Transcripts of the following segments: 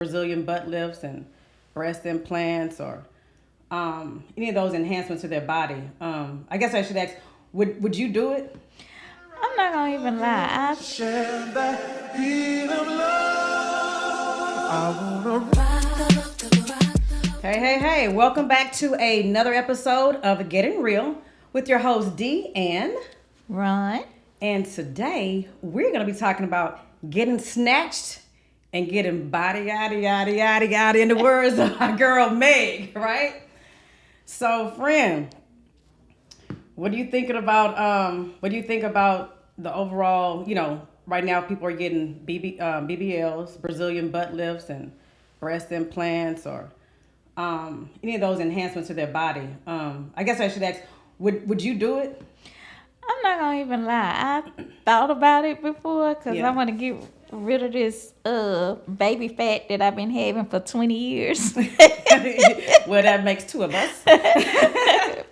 Brazilian butt lifts and breast implants or any of those enhancements to their body. I guess I should ask, would you do it? I'm not gonna even lie. Share that beat of love. I wanna Hey, hey, hey, welcome back to another episode of Getting Real with your host D and Run. and today we're going to be talking about getting snatched and getting body yada yada yada yada in the words of my girl Meg, right? So, friend, what do you thinking about what do you think about the overall, right now people are getting BBLs, Brazilian butt lifts and breast implants or any of those enhancements to their body. I guess I should ask, would you do it? I'm not gonna even lie. I thought about it before because Yeah. I want to get rid of this baby fat that I've been having for 20 years. Well, that makes two of us.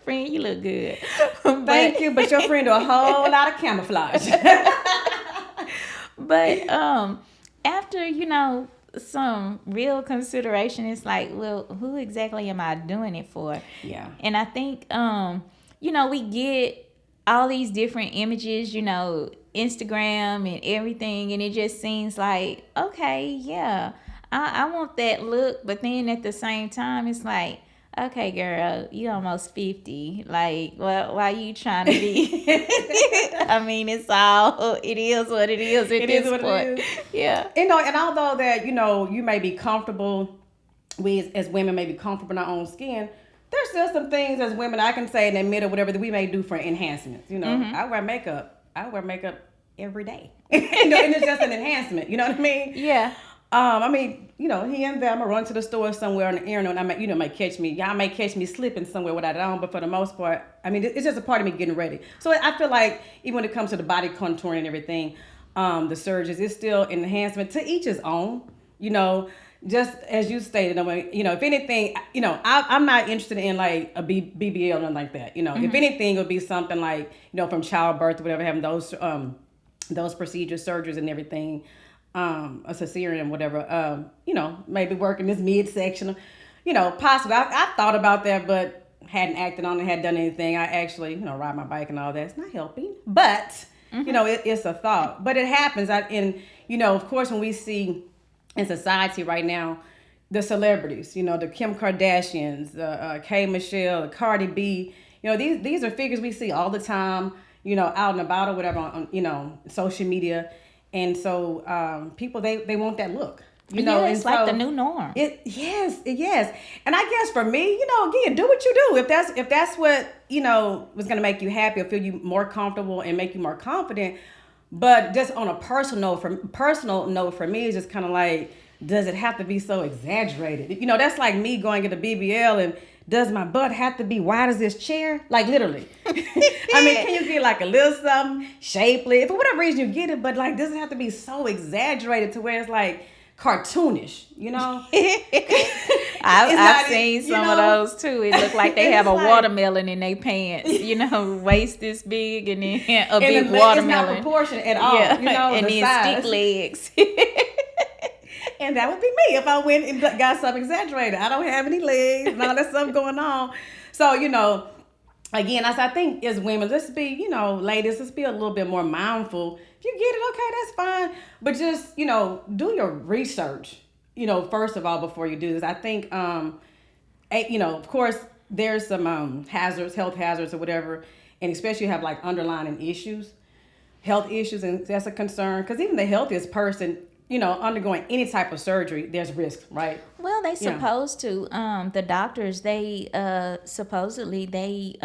Friend, you look good. Thank you, but your friend do a whole lot of camouflage. But after some real consideration, it's like, well, who exactly am I doing it for? Yeah. And I think we get all these different images, Instagram and everything, and it just seems like, okay, yeah, I want that look, but then at the same time, it's like, okay, girl, you almost 50. Like, well, why you trying to be? I mean, it is what it is at It this is what point. it is. Yeah. And although that, you may be comfortable, we as women may be comfortable in our own skin, there's still some things as women I can say and admit or whatever that we may do for enhancements. I wear makeup. I wear makeup every day. And it's just an enhancement. You know what I mean? Yeah. Here and there, I'm gonna run to the store somewhere on the errand, and may catch me. Y'all may catch me slipping somewhere without it on, but for the most part, I mean, it's just a part of me getting ready. So I feel like even when it comes to the body contouring and everything, the surgeries, it's still an enhancement to each his own. Just as you stated, if anything, I'm not interested in like a BBL or nothing like that. If anything, it would be something like, from childbirth or whatever, having those procedures, surgeries, and everything. A cesarean, whatever, maybe working this midsection, possibly. I thought about that, but hadn't acted on it, hadn't done anything. I actually, ride my bike and all that. It's not helping, but, it's a thought. But it happens. Of course, when we see in society right now, the celebrities, the Kim Kardashians, the K. Michelle, the Cardi B, these are figures we see all the time, out and about or whatever on, social media. And so people, they want that look, it's and like so the new norm. Yes. And I guess for me, again, do what you do. If that's what, was going to make you happy or feel you more comfortable and make you more confident. But just on a personal note for me, it's just kind of like, does it have to be so exaggerated? That's like me going to the BBL and does my butt have to be wide as this chair? Like literally. I mean, can you get like a little something shapely? For whatever reason you get it, but like, does it have to be so exaggerated to where it's like cartoonish, I've seen some of those too. It look like they have a like, watermelon in their pants, waist this big and then a big and watermelon. It's not proportionate at all, and the then size. stick legs. And that would be me if I went and got something exaggerated. I don't have any legs and all that stuff going on. So, again, I think as women, let's be, ladies, let's be a little bit more mindful. If you get it, okay, that's fine. But just, do your research, first of all, before you do this. I think, of course, there's some health hazards or whatever. And especially you have like underlying issues, health issues, and that's a concern. Because even the healthiest person, undergoing any type of surgery, there's risk, right? Well, they supposed to. The doctors, they supposedly they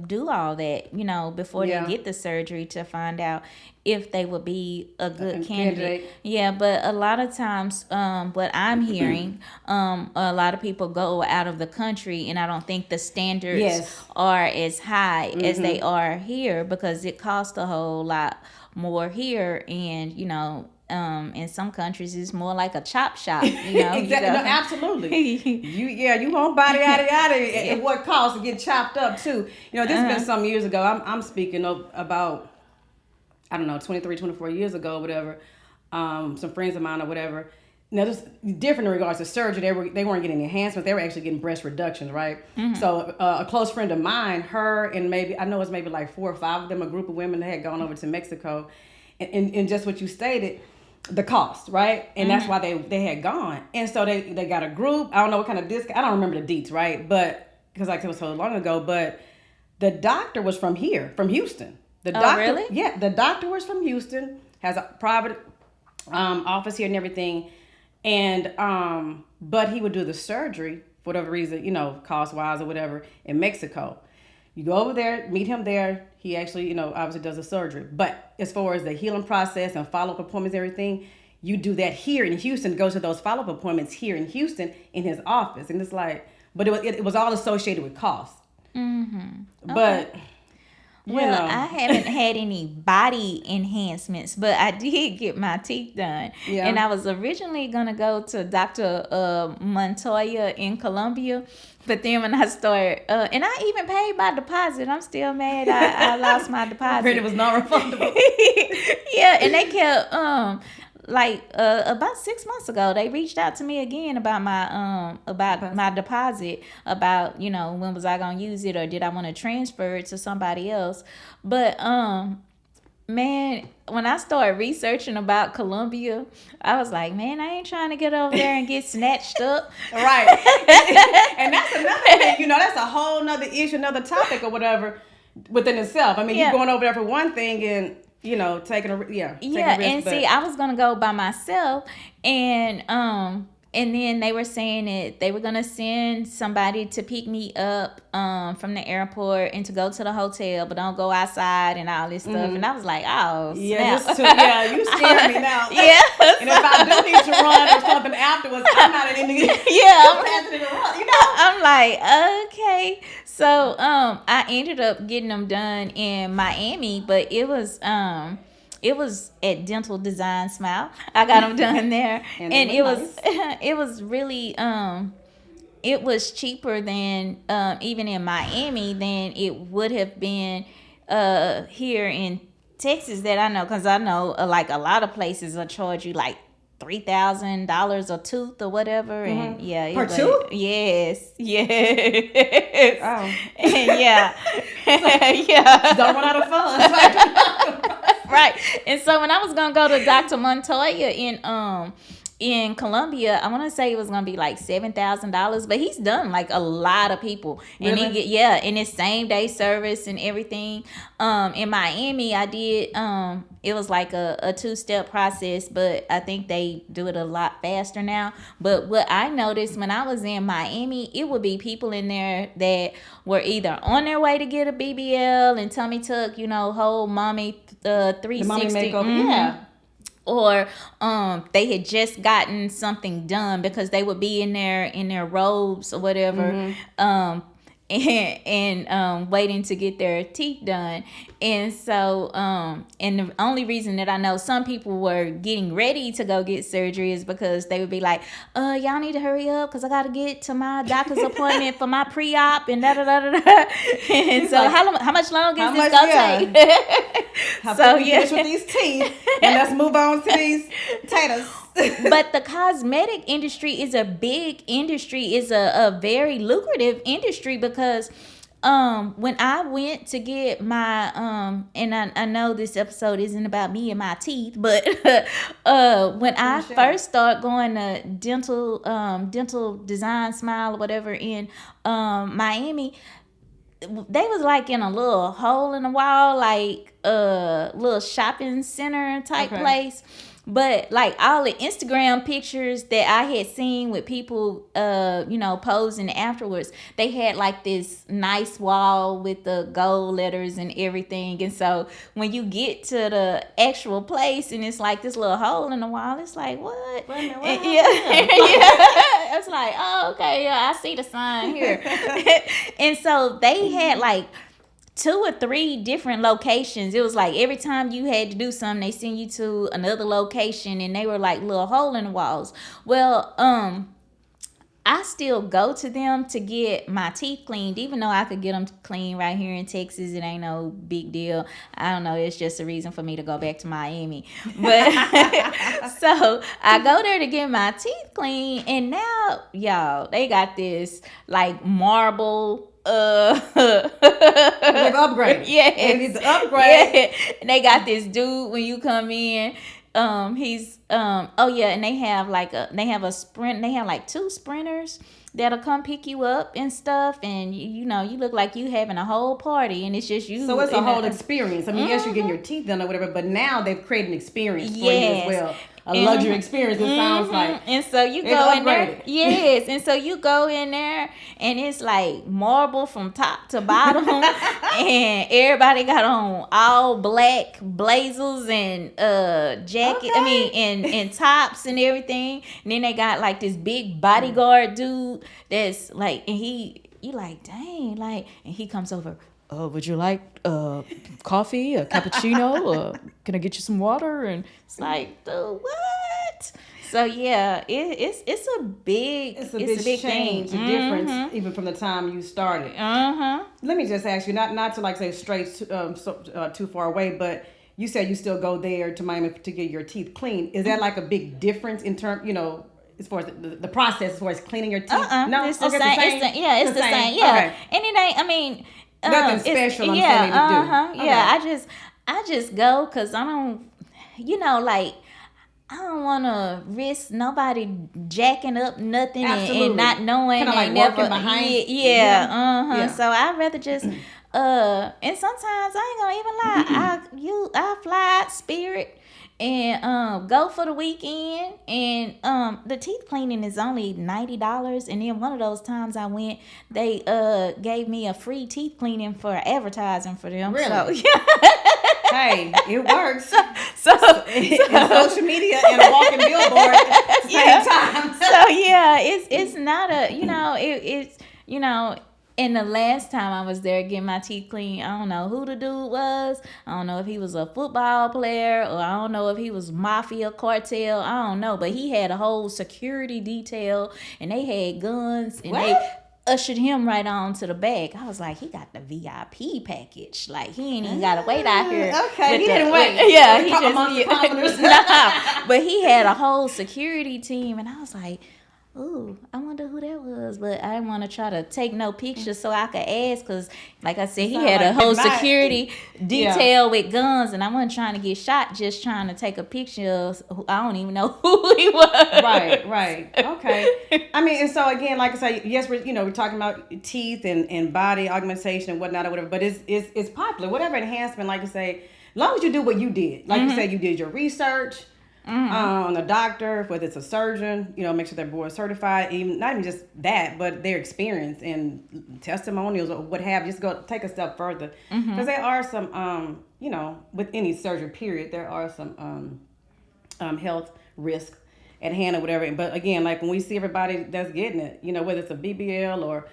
do all that, before they get the surgery to find out if they would be a good candidate. Yeah, but a lot of times, what I'm hearing, a lot of people go out of the country, and I don't think the standards are as high as they are here because it costs a whole lot more here, and in some countries it's more like a chop shop, Exactly. No, absolutely. you want body yada yada at what cost to get chopped up too. This has been some years ago. I'm speaking of about, I don't know, 23, 24 years ago, whatever. Some friends of mine or whatever. now this different in regards to surgery. They weren't getting enhancements. They were actually getting breast reductions, right? So a close friend of mine, her and maybe I know it's maybe like 4 or 5 of them, a group of women that had gone over to Mexico, and just what you stated, the cost, right? And that's why they had gone. And so they got a group. I don't know what kind of discount. I don't remember the deets, right? But because like it was so long ago, but the doctor was from here, from Houston. The doctor, really? Yeah, the doctor was from Houston, has a private office here and everything. And but he would do the surgery for whatever reason, cost wise or whatever, in Mexico. You go over there, meet him there. He actually, obviously does the surgery. But as far as the healing process and follow-up appointments, everything, you do that here in Houston. Go to those follow-up appointments here in Houston in his office. And it's like, but it was all associated with cost. Mm-hmm. But okay. Well, I haven't had any body enhancements, but I did get my teeth done. Yeah. And I was originally going to go to Dr. Montoya in Colombia. But then when I started, and I even paid my deposit. I'm still mad I lost my deposit. It was not refundable. Yeah, and they kept, about 6 months ago, they reached out to me again about my deposit, about, when was I going to use it, or did I want to transfer it to somebody else. But, man, when I started researching about Colombia, I was like, man, I ain't trying to get over there and get snatched up. Right. And that's another thing, that's a whole nother issue, another topic or whatever within itself. I mean, you're going over there for one thing and, taking a risk. See, I was going to go by myself, and then they were saying that they were going to send somebody to pick me up from the airport and to go to the hotel, but don't go outside and all this stuff. And I was like, oh, snap. You scared me now. Yeah. And if I do need to run or something afterwards, I'm not in any capacity to run, I'm like, okay. So I ended up getting them done in Miami, but it was at Dental Design Smile. I got them done there, and it was really it was cheaper than even in Miami than it would have been here in Texas that I know, because I know like a lot of places will charge you like $3,000 a tooth or whatever, and per tooth. Yes. Oh. Yeah. Don't run out of funds. Right. And so when I was gonna go to Dr. Montoya in Colombia, I want to say it was gonna be like $7,000, but he's done like a lot of people, and really? in his same day service and everything. In Miami, I did it was like a 2-step process, but I think they do it a lot faster now. But what I noticed when I was in Miami, it would be people in there that were either on their way to get a BBL and tummy tuck, whole mommy 360, the mommy makeover, or they had just gotten something done because they would be in their robes or whatever, and waiting to get their teeth done. And so and the only reason that I know some people were getting ready to go get surgery is because they would be like, y'all need to hurry up because I got to get to my doctor's appointment for my pre-op and da-da-da-da-da. And so how much longer is this going to take? So finish with these teeth and let's move on to these taters. But the cosmetic industry is a big industry, is a very lucrative industry, because when I went to get my and I know this episode isn't about me and my teeth, but when I first started going to dental design smile or whatever in Miami, they was like in a little hole in the wall, like a little shopping center type place. But like all the Instagram pictures that I had seen with people, posing afterwards, they had like this nice wall with the gold letters and everything. And so when you get to the actual place and it's like this little hole in the wall, it's like, what? Wait a minute, It's like, oh, okay, yeah, I see the sign here. And so they had like 2 or 3 different locations. It was like every time you had to do something, they send you to another location, and they were like little hole in the walls. Well, I still go to them to get my teeth cleaned, even though I could get them clean right here in Texas. It ain't no big deal. I don't know. It's just a reason for me to go back to Miami. But so I go there to get my teeth clean, and now, y'all, they got this like marble. They've upgraded. Yeah, They need to upgrade. Yeah. And they got this dude when you come in. He's oh yeah, and they have like two sprinters that'll come pick you up and stuff, and you look like you having a whole party, and it's just you. So it's a whole experience. I mean, yes, you're getting your teeth done or whatever, but now they've created an experience for you as well. A luxury experience, it sounds like. And so you go in there. Yes. And so you go in there, and it's like marble from top to bottom. And everybody got on all black blazers and jacket. Okay. I mean, and tops and everything. And then they got like this big bodyguard dude that's like, and you like, dang, like, and he comes over. Would you like coffee, a cappuccino? Can I get you some water? And it's like, dude, what? So yeah, it's a big change, thing. A difference, even from the time you started. Let me just ask you, not to like say straight too far away, but you said you still go there to Miami to get your teeth cleaned. Is that like a big difference in terms, as far as the process, as far as cleaning your teeth? No, it's the same. It's the same. Yeah, okay. And it ain't. I mean. Nothing special. I'm saying to do. Okay. Yeah, I just go because I don't, like, I don't want to risk nobody jacking up nothing and not knowing. Kind of like never, working behind. Yeah. So I'd rather just, and sometimes I ain't gonna even lie. I fly Spirit and go for the weekend, and the teeth cleaning is only $90, and then one of those times I went, they gave me a free teeth cleaning for advertising for them. Really? So, yeah. Hey, it works. So in social media and a walking billboard at the same time. So yeah, it's not it's and the last time I was there getting my teeth cleaned, I don't know who the dude was. I don't know if he was a football player, or I don't know if he was mafia cartel. I don't know. But he had a whole security detail, and they had guns, and they ushered him right on to the back. I was like, he got the VIP package. Like, he ain't even got to wait out here. Okay, he didn't wait. Yeah, he just... Nah, but he had a whole security team, and I was like, ooh, I wonder who that was, but I didn't want to try to take no pictures so I could ask, because, like I said, he had a whole security detail with guns, and I wasn't trying to get shot, just trying to take a picture of, I don't even know who he was. Right. Okay. I mean, and so again, like I say, yes, we're talking about teeth and body augmentation and whatnot or whatever, but it's popular. Whatever enhancement, like I say, as long as you do what you did, like you said, you did your research. On a doctor, whether it's a surgeon, make sure they're board certified, not even just that, but their experience and testimonials or what have you. Just go take a step further, because there are some, with any surgery period, there are some health risks at hand or whatever. But again, like when we see everybody that's getting it, whether it's a BBL or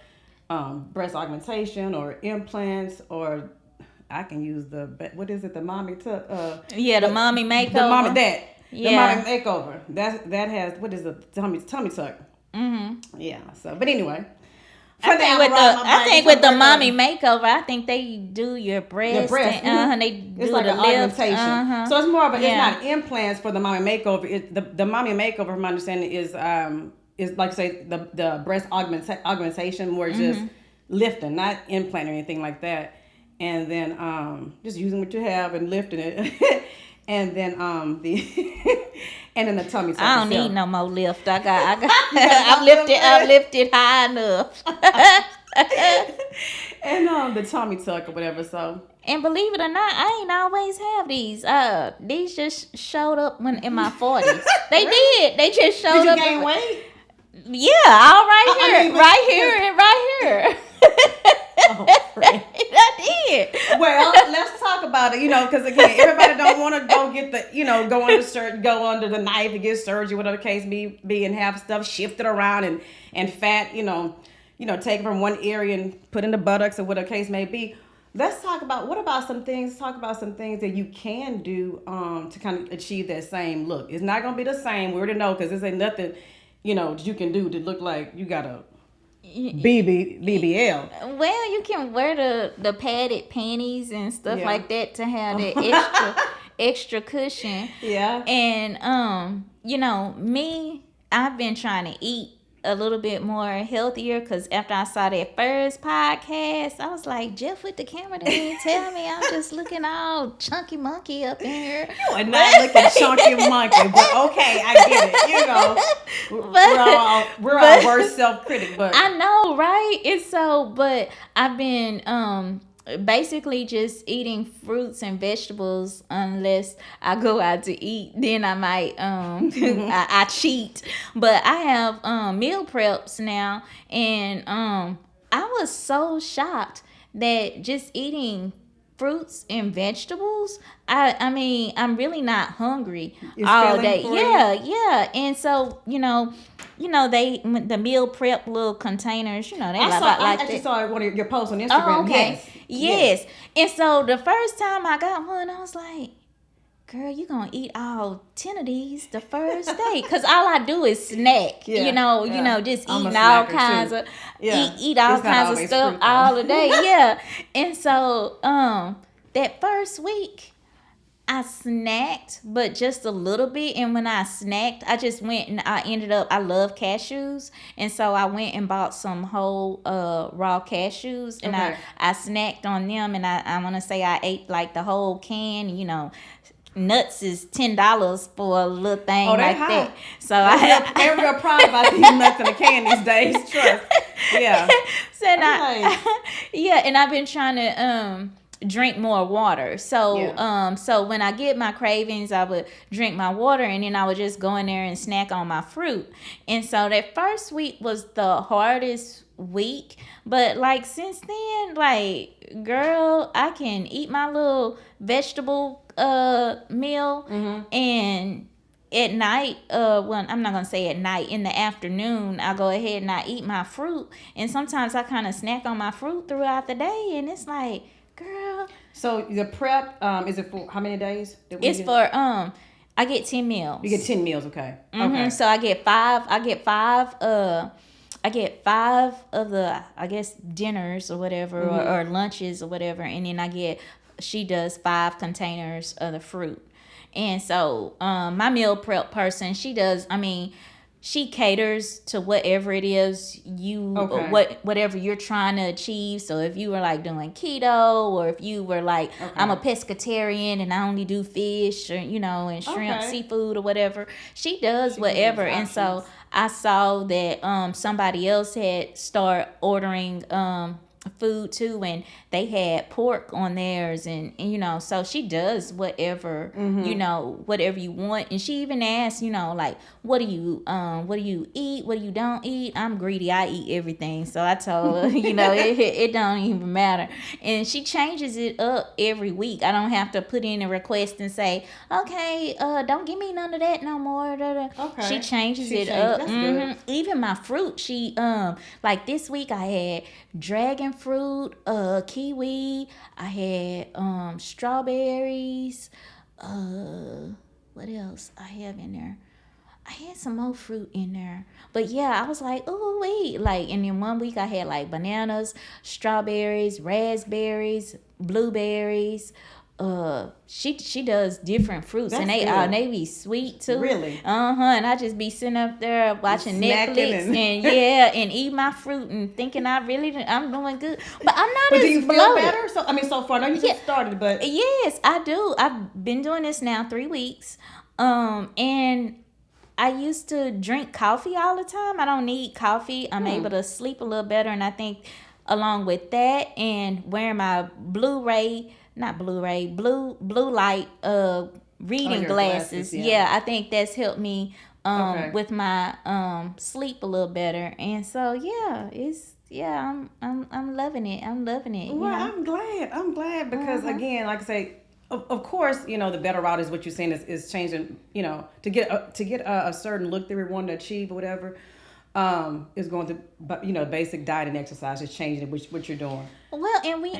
breast augmentation or implants, or I can use the mommy tuck. The mommy makeover. The mommy that. The mommy makeover. That has, what is the tummy tuck? Yeah. So, but anyway. I think with the mommy makeover, I think they do your breast. And they do it's like the an lift. augmentation. So it's more of it's not implants for the mommy makeover. The mommy makeover, from my understanding, is like say the breast augmentation, where it's just lifting, not implant or anything like that. And then just using what you have and lifting it. And then the tummy tuck. I don't need no more lift. I've lifted high enough. And the tummy tuck or whatever. So. And believe it or not, I ain't always have these. These just showed up in my 40s. They did. They just showed up. Did you gain weight? Yeah, all right here, and right here. Oh, I did. Well, let's talk about it, because again, everybody don't want to go get the, go under the knife and get surgery, whatever the case be, and have stuff shifted around and fat, taken from one area and put in the buttocks or whatever the case may be. Let's talk about some things that you can do to kind of achieve that same look. It's not going to be the same. We already know, because this ain't nothing. that you can do to look like you got a BBL. Well, you can wear the padded panties and stuff like that to have that extra cushion. Yeah. And me, I've been trying to eat a little bit more healthier because after I saw that first podcast, I was like, Jeff with the camera didn't tell me I'm just looking all chunky monkey up in here. You are not looking chunky monkey, but okay, I get it. We're our worst self-critic, but I know, right? It's so, but I've been basically just eating fruits and vegetables unless I go out to eat. Then I might I cheat. But I have meal preps now, and I was so shocked that just eating fruits and vegetables, I mean, I'm really not hungry all day. Yeah. And so, the meal prep little containers, they I actually saw one of your posts on Instagram. Oh, okay. Yes. And so the first time I got one, I was like, girl, you gonna eat all 10 of these the first day? Because all I do is snack. Just eating all kinds of eat all kinds of stuff all the day. Yeah. And so that first week I snacked, but just a little bit. And when I snacked, I just went and I love cashews. And so I went and bought some whole raw cashews, and I snacked on them. And I want to say I ate like the whole can, nuts is $10 for a little thing like high. that. So they're real proud about these nuts in the can these days. Trust. Yeah. So and I've been trying to drink more water. So so when I get my cravings, I would drink my water, and then I would just go in there and snack on my fruit. And so that first week was the hardest week, but like since then, like, girl, I can eat my little vegetable meal, and at night, well, I'm not gonna say at night, in the afternoon, I go ahead and I eat my fruit. And sometimes I kind of snack on my fruit throughout the day, and it's like, girl. So the prep, is it for how many days? It's for I get 10 meals. You get 10 meals, okay. Okay. So I get five of the, I guess, dinners or whatever, or lunches or whatever, and then she does 5 containers of the fruit. And so my meal prep person, she caters to whatever it is whatever you're trying to achieve. So if you were like doing keto, or if you were like, I'm a pescatarian and I only do fish, or and shrimp, seafood, or whatever, she does whatever. And so I saw that somebody else had started ordering food too, and they had pork on theirs, and so she does whatever whatever you want. And she even asked, like, what do you eat, what do you don't eat? I'm greedy, I eat everything. So I told her, it don't even matter. And she changes it up every week. I don't have to put in a request and say, okay, don't give me none of that no more. Okay. She changes it up. That's good. Even my fruit, she like this week I had dragon fruit, kiwi, I had strawberries, what else I have in there? I had some more fruit in there. But yeah, I was like, oh wait, like, and then one week I had like bananas, strawberries, raspberries, blueberries. She does different fruits. That's, and they be sweet too. Really? And I just be sitting up there watching Netflix and and eat my fruit and thinking I'm doing good. But I'm not. But do you feel better? So far, I know you just started, but yes, I do. I've been doing this now 3 weeks. And I used to drink coffee all the time. I don't need coffee. I'm able to sleep a little better, and I think along with that and wearing my blue light reading glasses. Yeah, I think that's helped me with my sleep a little better. And so I'm loving it. Well, I'm glad because again, like I say, of course, the better route is what you're saying is changing, to get a certain look that we want to achieve or whatever. is going to, basic diet and exercise is changing what you're doing. Well, and we,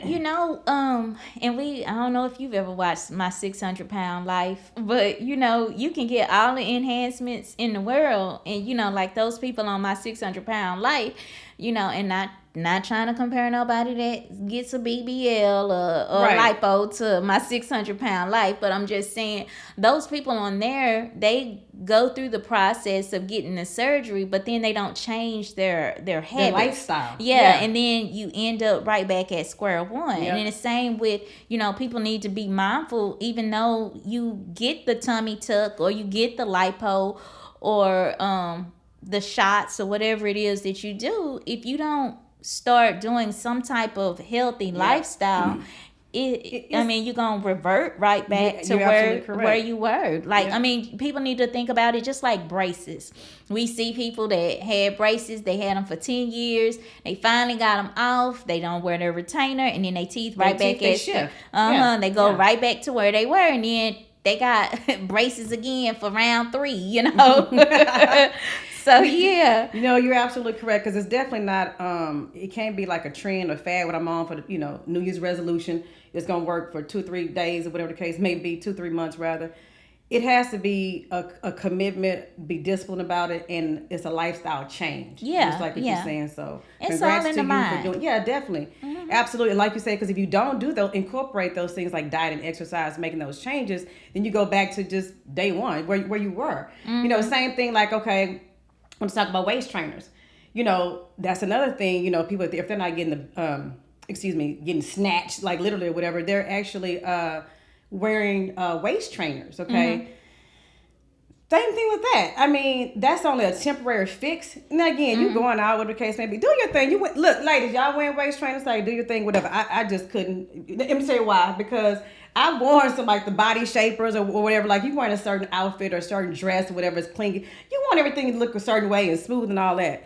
I don't know if you've ever watched My 600-Pound Life, but you can get all the enhancements in the world, and like those people on My 600-Pound Life, and not trying to compare nobody that gets a BBL or Right. lipo to My 600-Pound Life, but I'm just saying those people on there, they go through the process of getting the surgery, but then they don't change their habits, Their lifestyle. Yeah, and then you end up right back at square one. Yep. And the same with, people need to be mindful, even though you get the tummy tuck or you get the lipo or the shots or whatever it is that you do, if you don't start doing some type of healthy lifestyle, you're gonna revert right back to where you were. People need to think about it just like braces. We see people that had braces, they had them for 10 years, they finally got them off, they don't wear their retainer, and then they teeth right back at shift. They go right back to where they were, and then they got braces again for round 3. So yeah, you're absolutely correct, because it's definitely not. It can't be like a trend or fad. What I'm on for the New Year's resolution, it's gonna work for 2-3 days or whatever the case may be, 2-3 months rather. It has to be a commitment, be disciplined about it, and it's a lifestyle change. Yeah, just like what you're saying. So it's congrats all in to the you mind. for doing. Yeah, definitely, absolutely. And like you say, because if you don't do those, incorporate those things like diet and exercise, making those changes, then you go back to just day one where you were. Same thing. Like, okay, let's talk about waist trainers. That's another thing. People, if they're not getting getting snatched, like literally or whatever, they're actually wearing waist trainers. Okay. Same thing with that. That's only a temporary fix. Now again, you going out, whatever the case may be, do your thing. Look, ladies, y'all wearing waist trainers, like do your thing, whatever. I just couldn't. Let me tell you why. Because I've worn some like the body shapers or whatever. Like you wearing a certain outfit or a certain dress or whatever is clean. You want everything to look a certain way and smooth and all that,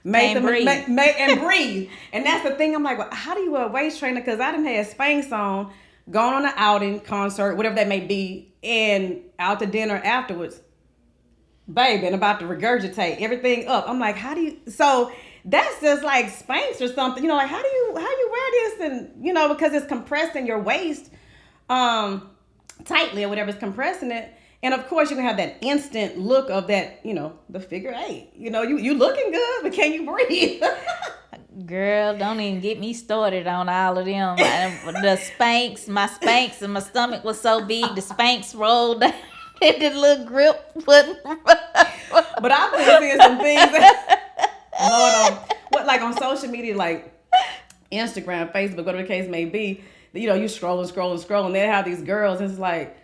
Make them breathe. And breathe. And that's the thing. I'm like, well, how do you wear a waist trainer? Because I done had Spanx on, going on an outing, concert, whatever that may be, and out to dinner afterwards, baby, and about to regurgitate everything up. I'm like, how do you? So that's just like Spanx or something. Like how do you wear this? And because it's compressing your waist tightly or whatever is compressing it. And of course, you can have that instant look of that, the figure 8. You looking good, but can you breathe? Girl, don't even get me started on all of them. The Spanx, my Spanx, and my stomach was so big, the Spanx rolled down. It did little grip. But I've been seeing some things Lord, like on social media, like Instagram, Facebook, whatever the case may be, you scrolling, they have these girls, and it's like,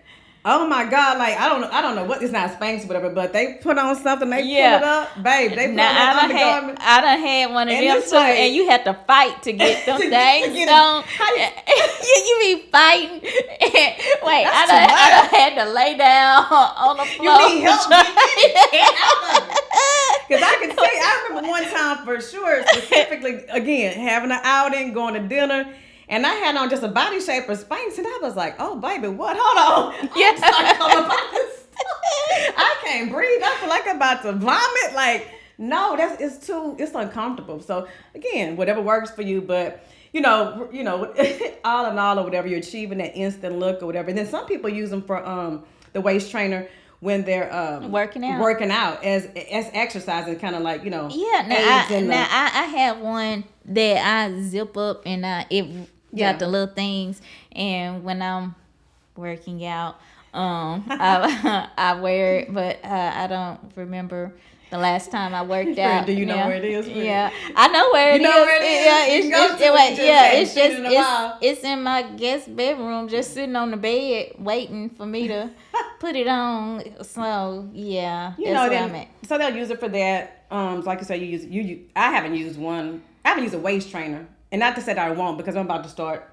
oh my God, like I don't know what, it's not Spanx or whatever, but they put on something, they pull it up, babe. They put on that undergarment. I done had one of them too, and you had to fight to get them things on. You be fighting. Wait, I done had to lay down on the floor. You need help because I can say, I remember one time for sure, specifically, again, having an outing, going to dinner. And I had on just a body shaper Spanx, and I was like, "Oh, baby, what? Hold on!" Yeah, I can't breathe. I feel like I'm about to vomit. Like, no, it's uncomfortable. So again, whatever works for you, but all in all, or whatever, you're achieving that instant look or whatever. And then some people use them for the waist trainer when they're working out as exercising, kind of like Yeah, I have one that I zip up and got the little things, and when I'm working out, I wear it, but I don't remember the last time I worked out. Do you know where it is? Yeah, I know where it is. Yeah, it's in my guest bedroom, just sitting on the bed, waiting for me to put it on. So yeah, that's where I'm at. So they'll use it for that. Like you say, I haven't used one. I haven't used a waist trainer. And not to say that I won't, because I'm about to start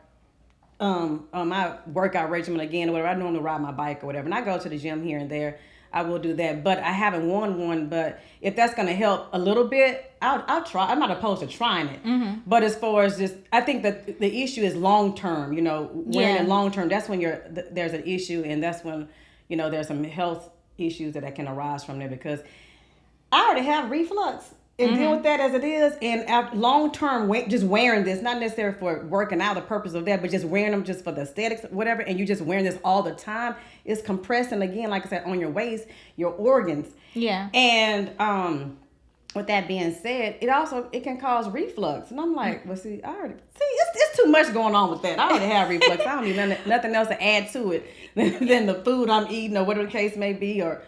my workout regimen again or whatever. I normally ride my bike or whatever. And I go to the gym here and there. I will do that. But I haven't worn one. But if that's going to help a little bit, I'll try. I'm not opposed to trying it. Mm-hmm. But as far as just, I think that the issue is long term. Wearing it long term, that's when there's an issue. And that's when, there's some health issues that can arise from there. Because I already have reflux and deal with that as it is. And long term, just wearing this, not necessarily for working out, the purpose of that, but just wearing them just for the aesthetics, whatever. And you just wearing this all the time, it's compressing again, like I said, on your waist, your organs. Yeah. And with that being said, it can cause reflux. And I'm like, well, see, it's too much going on with that. I already have reflux. I don't need nothing else to add to it than the food I'm eating or whatever the case may be, or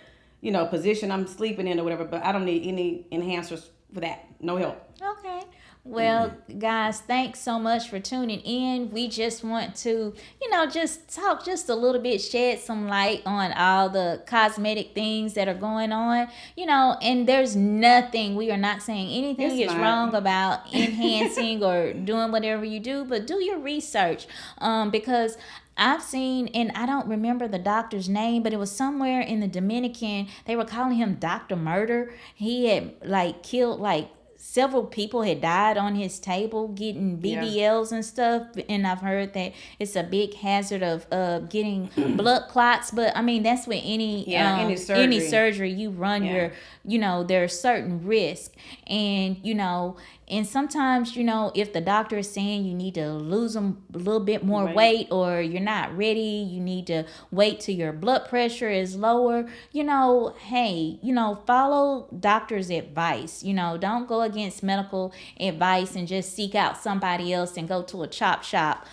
position I'm sleeping in or whatever. But I don't need any enhancers for that. No help. Okay. Well, guys, thanks so much for tuning in. We just want to, just talk just a little bit, shed some light on all the cosmetic things that are going on, and there's nothing, we are not saying anything is wrong about enhancing or doing whatever you do, but do your research, because I've seen, and I don't remember the doctor's name, but it was somewhere in the Dominican. They were calling him Dr. Murder. He had killed several people had died on his table getting BBLs and stuff, and I've heard that it's a big hazard of getting blood clots. But I mean, that's with any surgery you run your, there's certain risk, and sometimes, if the doctor is saying you need to lose a little bit more weight, or you're not ready, you need to wait till your blood pressure is lower, hey, follow doctor's advice. Don't go against medical advice and just seek out somebody else and go to a chop shop,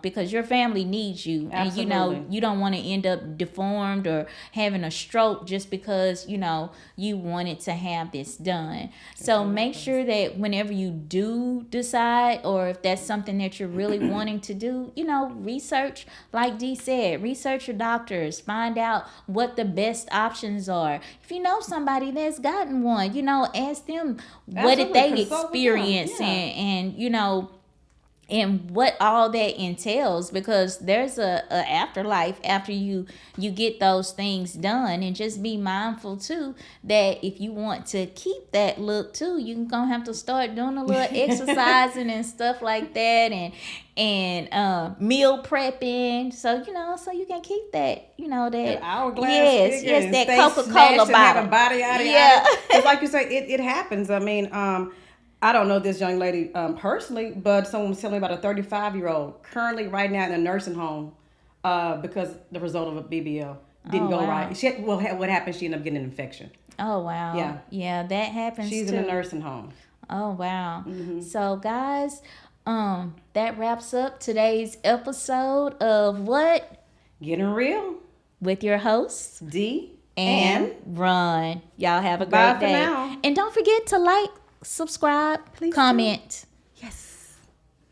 because your family needs you. Absolutely. And you don't want to end up deformed or having a stroke just because you wanted to have this done. So make sure that whenever you do decide, or if that's something that you're really wanting to do, research, like Dee said, research your doctors, find out what the best options are. If you know somebody that's gotten one, ask them what did they experience, and what all that entails, because there's a afterlife after you get those things done. And just be mindful too that if you want to keep that look too, you're gonna have to start doing a little exercising and stuff like that, and meal prepping, so so you can keep that that hourglass, yes, that Coca-Cola bottle, body out of it's like you say, it happens. I mean, I don't know this young lady personally, but someone was telling me about a 35-year-old currently right now in a nursing home because the result of a BBL didn't go right. What happened? She ended up getting an infection. Oh, wow. Yeah, that happens She's too. in a nursing home. Oh, wow. Mm-hmm. So, guys, that wraps up today's episode of What? Getting Real. With your hosts, Dee and Ron. Y'all have a great Bye day. for now. And don't forget to like, subscribe, please comment.